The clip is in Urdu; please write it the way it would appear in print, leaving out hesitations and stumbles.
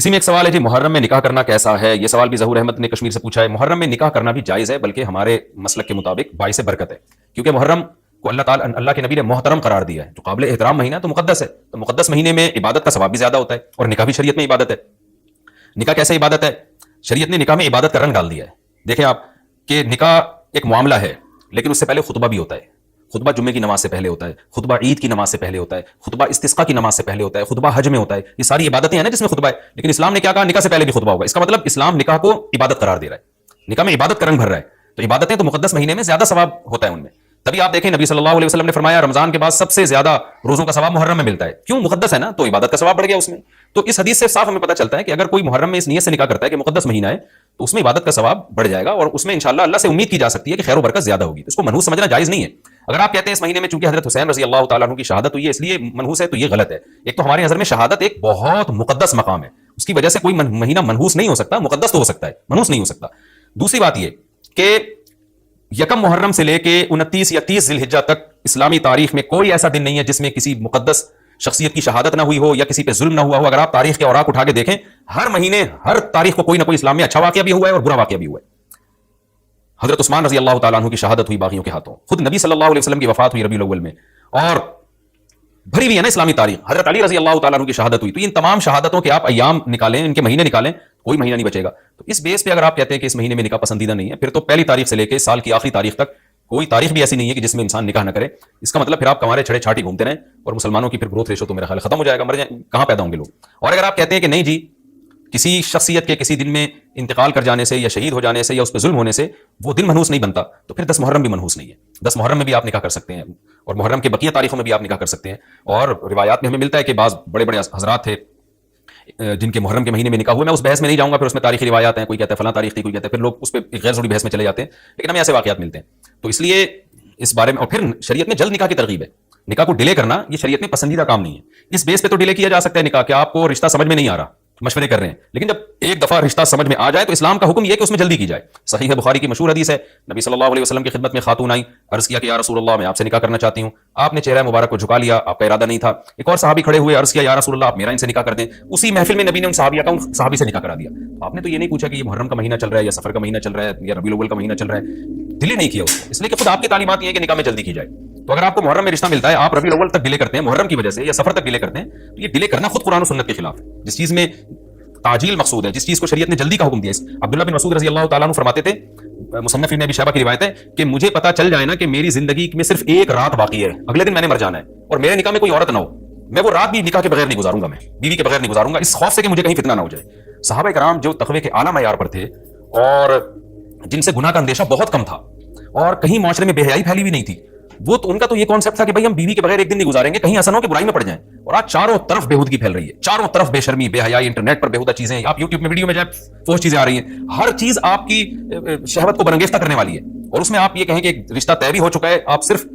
اسی میں ایک سوال ہے جی، محرم میں نکاح کرنا کیسا ہے؟ یہ سوال بھی ظہور احمد نے کشمیر سے پوچھا ہے۔ محرم میں نکاح کرنا بھی جائز ہے، بلکہ ہمارے مسلک کے مطابق باعث برکت ہے، کیونکہ محرم کو اللہ کے نبی نے محترم قرار دیا ہے، جو قابل احترام مہینہ تو مقدس ہے، تو مقدس مہینے میں عبادت کا ثواب بھی زیادہ ہوتا ہے، اور نکاح بھی شریعت میں عبادت ہے۔ نکاح کیسے عبادت ہے؟ شریعت نے نکاح میں عبادت کا رنگ ڈال دیا ہے۔ دیکھیں آپ کہ نکاح ایک معاملہ ہے، لیکن اس سے پہلے خطبہ بھی ہوتا ہے۔ خطبہ جمعے کی نماز سے پہلے ہوتا ہے، خطبہ عید کی نماز سے پہلے ہوتا ہے، خطبہ استسقاء کی نماز سے پہلے ہوتا ہے، خطبہ حج میں ہوتا ہے۔ یہ ساری عبادتیں ہیں نا جس میں خطبہ ہے، لیکن اسلام نے کیا کہا؟ نکاح سے پہلے بھی خطبہ ہوگا۔ اس کا مطلب اسلام نکاح کو عبادت قرار دے رہا ہے، نکاح میں عبادت کا رنگ بھر رہا ہے۔ تو عبادتیں تو مقدس مہینے میں زیادہ ثواب ہوتا ہے ان میں۔ تبھی آپ دیکھیں نبی صلی اللہ علیہ وسلم نے فرمایا رمضان کے بعد سب سے زیادہ روزوں کا ثواب محرم میں ملتا ہے۔ کیوں؟ مقدس ہے نا، تو عبادت کا ثواب بڑھ گیا اس میں۔ تو اس حدیث سے صاف ہمیں پتہ چلتا ہے کہ اگر کوئی محرم میں اس نیت سے نکاح کرتا ہے کہ مقدس مہینہ ہے، تو اس میں عبادت کا ثواب بڑھ جائے گا، اور اس میں انشاءاللہ اللہ سے امید کی جا سکتی ہے کہ خیر و برکت زیادہ ہوگی۔ اس کو منحوس سمجھنا جائز نہیں ہے۔ اگر آپ کہتے ہیں اس مہینے میں چونکہ حضرت حسین رضی اللہ تعالیٰ عنہ کی شہادت ہوئی ہے اس لیے منحوس ہے، تو یہ غلط ہے۔ ایک تو ہماری نظر میں شہادت ایک بہت مقدس مقام ہے، اس کی وجہ سے کوئی مہینہ منحوس نہیں ہو سکتا، مقدس تو ہو سکتا ہے، منحوس نہیں ہو سکتا۔ دوسری بات یہ کہ یکم محرم سے لے کے 29 یا 30 ذی الحجہ تک اسلامی تاریخ میں کوئی ایسا دن نہیں ہے جس میں کسی مقدس شخصیت کی شہادت نہ ہوئی ہو یا کسی پہ ظلم نہ ہوا ہو۔ اگر آپ تاریخ کے اوراق اٹھا کے دیکھیں، ہر مہینے ہر تاریخ کو کوئی نہ کوئی اسلام میں اچھا واقعہ بھی ہوا ہے اور برا واقعہ بھی ہوا ہے۔ حضرت عثمان رضی اللہ تعالیٰ عنہ کی شہادت ہوئی باغیوں کے ہاتھوں، خود نبی صلی اللہ علیہ وسلم کی وفات ہوئی ربیع الاول میں، اور بھری ہوئی ہے نا اسلامی تاریخ۔ حضرت علی رضی اللہ تعالیٰ عنہ کی شہادت ہوئی۔ تو ان تمام شہادتوں کے آپ ایام نکالیں، ان کے مہینے نکالیں، کوئی مہینہ نہیں بچے گا۔ تو اس بیس پہ اگر آپ کہتے ہیں کہ اس مہینے میں نکاح پسندیدہ نہیں ہے، پھر تو پہلی تاریخ سے لے کے سال کی آخری تاریخ تک کوئی تاریخ بھی ایسی نہیں ہے کہ جس میں انسان نکاح نہ کرے۔ اس کا مطلب پھر آپ کمارے چھڑے چھاٹی گھومتے رہیں، اور مسلمانوں کی پھر گروتھ ریشو تو میرا خیال ختم ہو جائے گا، مر جائیں، کہاں پیدا ہوں گے لوگ۔ اور اگر آپ کہتے ہیں کہ نہیں جی، کسی شخصیت کے کسی دن میں انتقال کر جانے سے یا شہید ہو جانے سے یا اس پہ ظلم ہونے سے وہ دن منحوس نہیں بنتا، تو پھر 10 محرم بھی منحوس نہیں ہے۔ 10 محرم میں بھی آپ نکاح کر سکتے ہیں، اور محرم کے بقیہ تاریخوں میں بھی آپ نکاح کر سکتے ہیں۔ اور روایات میں ہمیں ملتا ہے کہ بعض بڑے بڑے حضرات تھے جن کے محرم کے مہینے میں نکاح ہوئے۔ میں اس بحث میں نہیں جاؤں گا، پھر اس میں تاریخی روایات ہیں، کوئی کہتا ہے فلاں تاریخ تھی، کوئی کہتا ہے، پھر لوگ اس پہ ایک غیر ضروری بحث میں چلے جاتے ہیں، لیکن ہمیں ایسے واقعات ملتے ہیں۔ تو اس لیے اس بارے میں، اور پھر شریعت میں جلد نکاح کی ترغیب ہے۔ نکاح کو ڈیلے کرنا یہ شریعت میں پسندیدہ کام نہیں ہے۔ اس بیس پہ تو ڈیلے کیا جا سکتا ہے نکاح کہ آپ کو رشتہ سمجھ میں نہیں آ رہا، مشورے کر رہے ہیں، لیکن جب ایک دفعہ رشتہ سمجھ میں آ جائے تو اسلام کا حکم یہ ہے کہ اس میں جلدی کی جائے۔ صحیح ہے، بخاری کی مشہور حدیث ہے، نبی صلی اللہ علیہ وسلم کی خدمت میں خاتون آئی، عرض کیا کہ یا رسول اللہ میں آپ سے نکاح کرنا چاہتی ہوں۔ آپ نے چہرہ مبارک کو جھکا لیا، آپ کا ارادہ نہیں تھا۔ ایک اور صحابی کھڑے ہوئے، عرض کیا یا رسول اللہ آپ میرا ان سے نکاح کر دیں۔ اسی محفل میں نبی نے ان صحابی سے نکاح کرا دیا۔ آپ نے تو یہ نہیں پوچھا کہ یہ محرم کا مہینہ چل رہا ہے یا سفر کا مہینہ چل رہا ہے یا ربیع الاول کا مہینہ چل رہا ہے، ڈیلے نہیں کیا اس لیے کہ خود آپ کی تعلیمات یہ ہے کہ نکاح میں جلدی کی جائے۔ تو اگر آپ کو محرم میں رشتہ ملتا ہے، آپ ربیع الاول تک ڈیلے کرتے ہیں محرم کی وجہ سے یا سفر تک ڈیلے کرتے ہیں، تو یہ ڈیلے کرنا خود قرآن و سنت کے خلاف ہے۔ جس چیز میں تعجیل مقصود ہے، جس چیز کو شریعت نے جلدی کا حکم دیا ہے۔ عبداللہ بن مسعود رضی اللہ تعالیٰ عنہ فرماتے تھے، مصنف ابن ابی شیبہ کی روایت ہے کہ مجھے پتا چل جائے نا کہ میری زندگی میں صرف ایک رات باقی ہے، اگلے دن میں نے مر جانا ہے، اور میرے نکاح میں کوئی عورت نہ ہو، میں وہ رات بھی نکاح کے بغیر نہیں گزاروں گا، میں بیوی کے بغیر نہیں گزاروں گا، اس خوف سے کہ مجھے کہیں فتنہ نہ ہو جائے۔ صحابہ کرام جو تقوی کے اعلیٰ معیار پر تھے اور جن سے گناہ کا اندیشہ بہت کم تھا اور کہیں معاشرے میں بے حیائی پھیلی بھی نہیں تھی، وہ تو ان کا تو یہ کانسیپٹ تھا کہ بھائی ہم بیوی کے بغیر ایک دن نہیں گزاریں گے، کہیں ایسا نہ ہو کہ برائی میں پڑ جائیں۔ اور آج چاروں طرف بےہودگی پھیل رہی ہے، چاروں طرف بے شرمی، بے حیائی، انٹرنیٹ پر بےہودہ چیزیں، آپ یوٹیوب میں ویڈیو میں جائیں فوش چیزیں آ رہی ہیں، ہر چیز آپ کی شہوت کو برانگیختہ کرنے والی ہے۔ اور اس میں آپ یہ کہیں کہ رشتہ طے بھی ہو چکا ہے، آپ صرف